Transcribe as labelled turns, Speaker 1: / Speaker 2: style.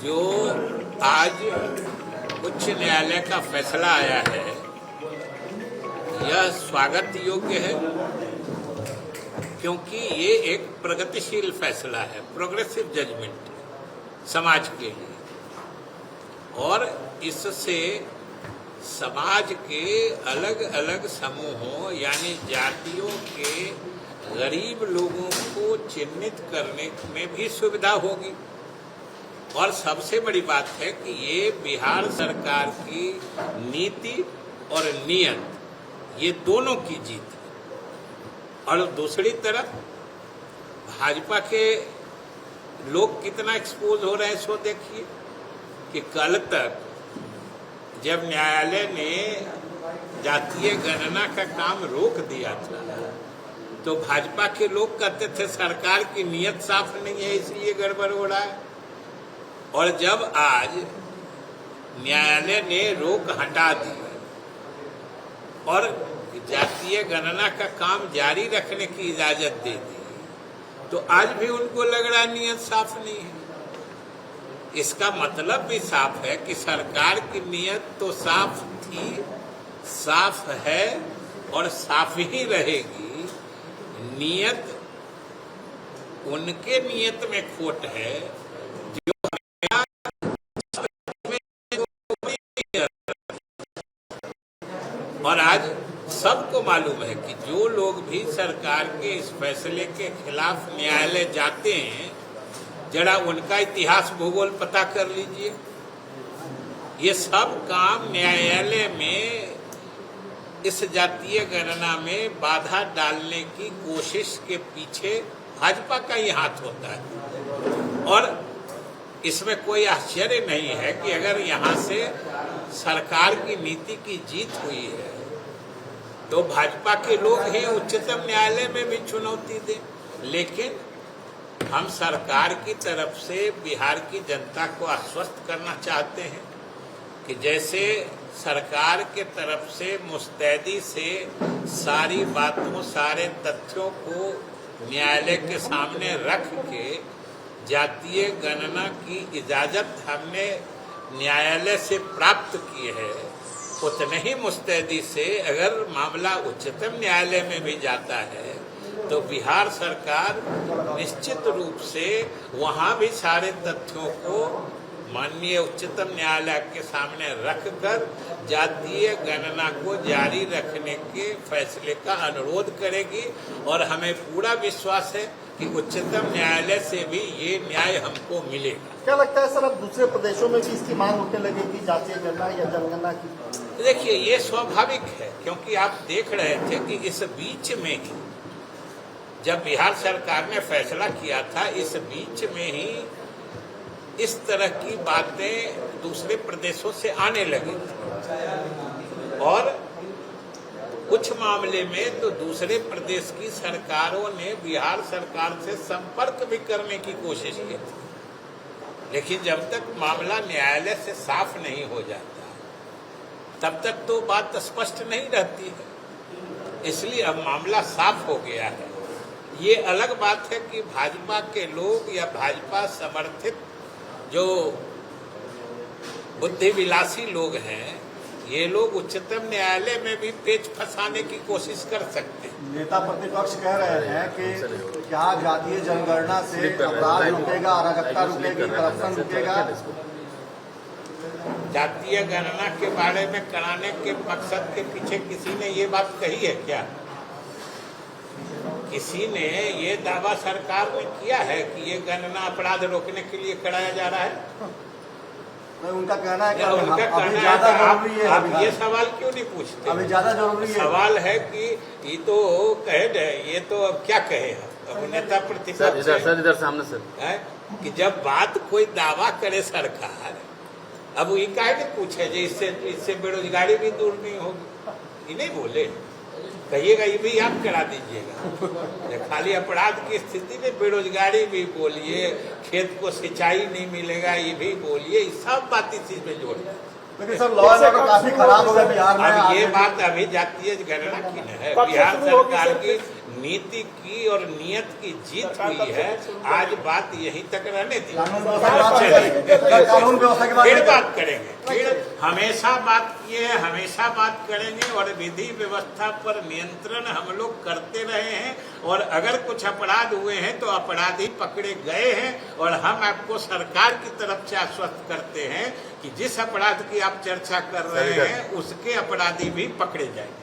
Speaker 1: जो आज उच्च न्यायालय का फैसला आया है यह स्वागत योग्य है, क्योंकि ये एक प्रगतिशील फैसला है, प्रोग्रेसिव जजमेंट समाज के लिए, और इससे समाज के अलग अलग समूहों यानी जातियों के गरीब लोगों को चिन्हित करने में भी सुविधा होगी। और सबसे बड़ी बात है कि ये बिहार सरकार की नीति और नियत ये दोनों की जीत है। और दूसरी तरफ भाजपा के लोग कितना एक्सपोज हो रहे हैं सो देखिए कि कल तक जब न्यायालय ने जातीय गणना का काम रोक दिया था तो भाजपा के लोग कहते थे सरकार की नीयत साफ नहीं है इसलिए गड़बड़ हो रहा है। और जब आज न्यायालय ने रोक हटा दी और जातीय गणना का काम जारी रखने की इजाजत दे दी तो आज भी उनको लग रहा नीयत साफ नहीं है। इसका मतलब भी साफ है कि सरकार की नीयत तो साफ थी, साफ है और साफ ही रहेगी। नीयत उनके नीयत में खोट है जो और आज सबको मालूम है कि जो लोग भी सरकार के इस फैसले के खिलाफ न्यायालय जाते हैं जरा उनका इतिहास भूगोल पता कर लीजिए। ये सब काम न्यायालय में इस जातीय गणना में बाधा डालने की कोशिश के पीछे भाजपा का ही हाथ होता है। और इसमें कोई आश्चर्य नहीं है कि अगर यहाँ से सरकार की नीति की जीत हुई है तो भाजपा के लोग ही उच्चतम न्यायालय में भी चुनौती दें। लेकिन हम सरकार की तरफ से बिहार की जनता को आश्वस्त करना चाहते हैं कि जैसे सरकार के तरफ से मुस्तैदी से सारी बातों सारे तथ्यों को न्यायालय के सामने रख के जातीय गणना की इजाजत हमने न्यायालय से प्राप्त की है, उतने ही मुस्तैदी से अगर मामला उच्चतम न्यायालय में भी जाता है तो बिहार सरकार निश्चित रूप से वहां भी सारे तथ्यों को माननीय उच्चतम न्यायालय के सामने रखकर जातीय गणना को जारी रखने के फैसले का अनुरोध करेगी। और हमें पूरा विश्वास है कि उच्चतम न्यायालय से भी ये न्याय हमको मिलेगा।
Speaker 2: क्या लगता है सर, अब दूसरे प्रदेशों में भी इसकी मांग उठने लगेगी जातीय गणना या जनगणना की?
Speaker 1: देखिए ये स्वाभाविक है, क्योंकि आप देख रहे थे कि इस बीच में ही जब बिहार सरकार ने फैसला किया था इस बीच में ही इस तरह की बातें दूसरे प्रदेशों से आने लगी थी। और कुछ मामले में तो दूसरे प्रदेश की सरकारों ने बिहार सरकार से संपर्क भी करने की कोशिश की थी, लेकिन जब तक मामला न्यायालय से साफ नहीं हो जाता तब तक तो बात स्पष्ट नहीं रहती है। इसलिए अब मामला साफ हो गया है। ये अलग बात है कि भाजपा के लोग या भाजपा समर्थित जो बुद्धि विलासी लोग हैं ये लोग उच्चतम न्यायालय में भी पेच फंसाने की कोशिश कर सकते हैं।
Speaker 2: नेता प्रतिपक्ष कह रहे हैं कि क्या जातीय जनगणना से अपराध रुकेगा, अराजकता रुकेगी, करप्शन रुकेगा?
Speaker 1: जातीय गणना के बारे में कराने के मकसद के पीछे किसी ने ये बात कही है क्या? किसी ने ये दावा सरकार ने किया है कि ये गणना अपराध रोकने के लिए कराया जा रहा है?
Speaker 2: उनका कहना है कि
Speaker 1: उनका कहना है कि आप ये सवाल क्यों नहीं पूछते?
Speaker 2: अभी ज्यादा जरूरी है। सवाल
Speaker 1: है कि ये तो कहे ये तो अब क्या कहे अब नेता प्रतिपक्ष
Speaker 3: इधर सामने सर
Speaker 1: है कि जब बात कोई दावा करे सरकार, अब ये काहे नहीं पूछे जी इससे बेरोजगारी भी दूर नहीं होगी? ये नहीं बोले, कहिएगा ये भी आप करा दीजिएगा। खाली अपराध की स्थिति में बेरोजगारी भी बोलिए, खेत को सिंचाई नहीं मिलेगा ये भी बोलिए, सब बात इस चीज में जोड़।
Speaker 2: लेकिन सर लॉ एंड ऑर्डर काफी खराब हो गया बिहार में।
Speaker 1: अब ये बात अभी जातीय गणना की है, बिहार सरकार की नीति की और नियत की जीत हुई है। आज बात यहीं तक रहने दी,
Speaker 2: कानून व्यवस्था के
Speaker 1: फिर
Speaker 2: बारे
Speaker 1: बात करेंगे। फिर हमेशा बात किए हैं, हमेशा बात करेंगे और विधि व्यवस्था पर नियंत्रण हम लोग करते रहे हैं। और अगर कुछ अपराध हुए हैं तो अपराधी पकड़े गए हैं और हम आपको सरकार की तरफ से आश्वस्त करते हैं कि जिस अपराध की आप चर्चा कर रहे हैं उसके अपराधी भी पकड़े जाएंगे।